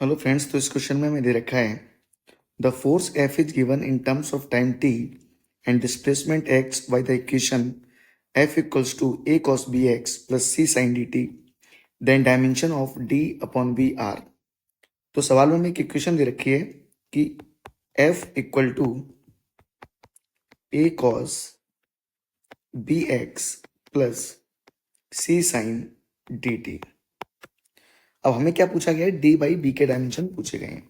Hello friends, तो इस question में हमें दे रखा है the force F is given in terms of time T and displacement X by the equation F equals to A cos B X plus C sine D T then dimension of D upon B R. तो सवाल में हमें एक equation दे रखी है कि F equal to A cos B X plus C sine D T. अब हमें क्या पूछा गया है? डी बाई बी के डायमेंशन पूछे गए हैं,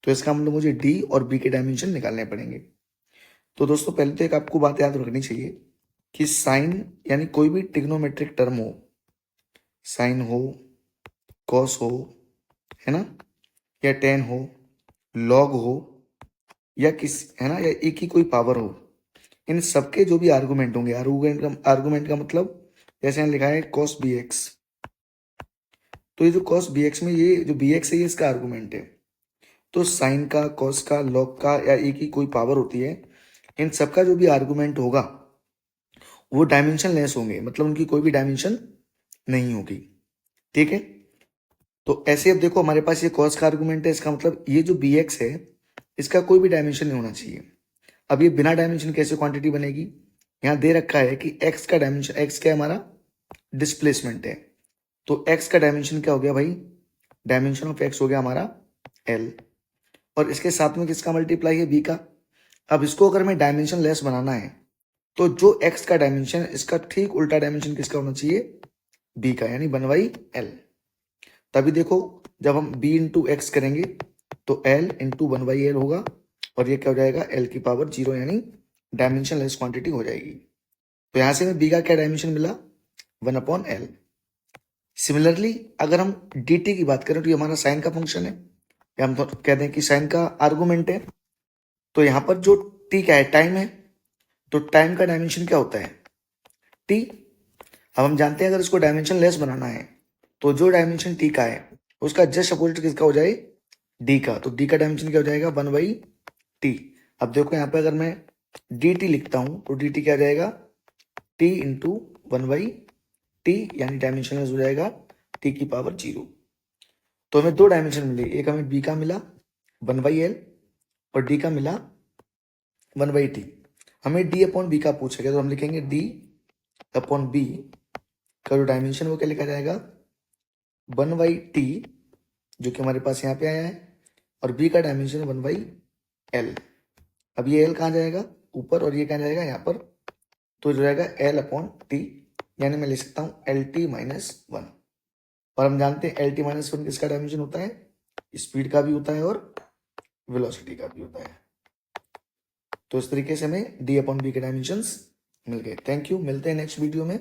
तो इसका मतलब मुझे डी और बी के डायमेंशन निकालने पड़ेंगे। तो दोस्तों पहले तो एक आपको बात याद रखनी चाहिए कि साइन यानी कोई भी ट्रिग्नोमेट्रिक टर्म हो, साइन हो, कॉस हो, है ना, या टेन हो, लॉग हो, या किस, है ना, या एक ही कोई पावर हो, इन सबके जो भी आर्गुमेंट होंगे, आर्गुमेंट का मतलब जैसे यहाँ लिखा है कॉस बी एक्स, तो ये जो कॉस बी एक्स में ये जो बी एक्स है ये इसका आर्गुमेंट है। तो साइन का, कॉस का, लॉग का या एक ही कोई पावर होती है, इन सबका जो भी आर्गुमेंट होगा वो डायमेंशन लेस होंगे, मतलब उनकी कोई भी डायमेंशन नहीं होगी। ठीक है, तो ऐसे अब देखो हमारे पास ये कॉस का आर्गुमेंट है, इसका मतलब ये जो बी एक्स है इसका कोई भी डायमेंशन नहीं होना चाहिए। अब ये बिना डायमेंशन कैसे क्वांटिटी बनेगी? यहाँ दे रखा है कि एक्स का डायमेंशन, एक्स क्या है हमारा? डिस्प्लेसमेंट है। तो एक्स का डायमेंशन क्या हो गया भाई? डायमेंशन ऑफ एक्स हो गया हमारा एल, और इसके साथ में किसका मल्टीप्लाई है? बी का। अब इसको अगर मैं डायमेंशन लेस बनाना है तो जो एक्स का डायमेंशन है इसका ठीक उल्टा डायमेंशन किसका होना चाहिए? बी का, यानी 1/L। तभी देखो जब हम b इंटू एक्स करेंगे तो L इंटू 1/L होगा, और ये क्या हो जाएगा? L की पावर 0, यानी डायमेंशन लेस क्वांटिटी हो जाएगी। तो यहां से हमें b का क्या डायमेंशन मिला? 1/L। सिमिलरली अगर हम dt की बात करें तो ये हमारा साइन का फंक्शन है, या हम तो कहते हैं कि साइन का आर्गुमेंट है। तो यहाँ पर जो t क्या है? टाइम है। तो टाइम का डायमेंशन क्या होता है? t। अब हम जानते हैं अगर इसको डायमेंशन लेस बनाना है तो जो डायमेंशन t का है उसका जस्ट अपोजिट किसका हो जाए? d का। तो d का डायमेंशन क्या हो जाएगा? 1/t। अब देखो यहाँ पे अगर मैं dt लिखता हूं तो dt क्या आ जाएगा? t इंटू 1/t, यानी डायमेंशन लेस हो जाएगा t की पावर 0। तो हमें दो डायमेंशन मिले, एक हमें b का मिला 1/L और d का मिला 1/t। हमें d अपॉन b का पूछा गया तो हम लिखेंगे d अपॉन b का जो डायमेंशन वो क्या लिखा जाएगा? 1/t, जो कि हमारे पास यहाँ पे आया है, और b का डायमेंशन 1/L। अब ये l कहाँ जाएगा? ऊपर, और ये कहाँ जाएगा? यहाँ पर। तो जो जाएगा L अपॉन टी, यानी मैं लिख सकता हूँ LT-1। और हम जानते हैं LT-1 किसका डायमेंशन होता है? स्पीड का भी होता है और वेलोसिटी का भी होता है। तो इस तरीके से हमें d अपॉन बी के डायमेंशंस मिल गए। थैंक यू, मिलते हैं नेक्स्ट वीडियो में।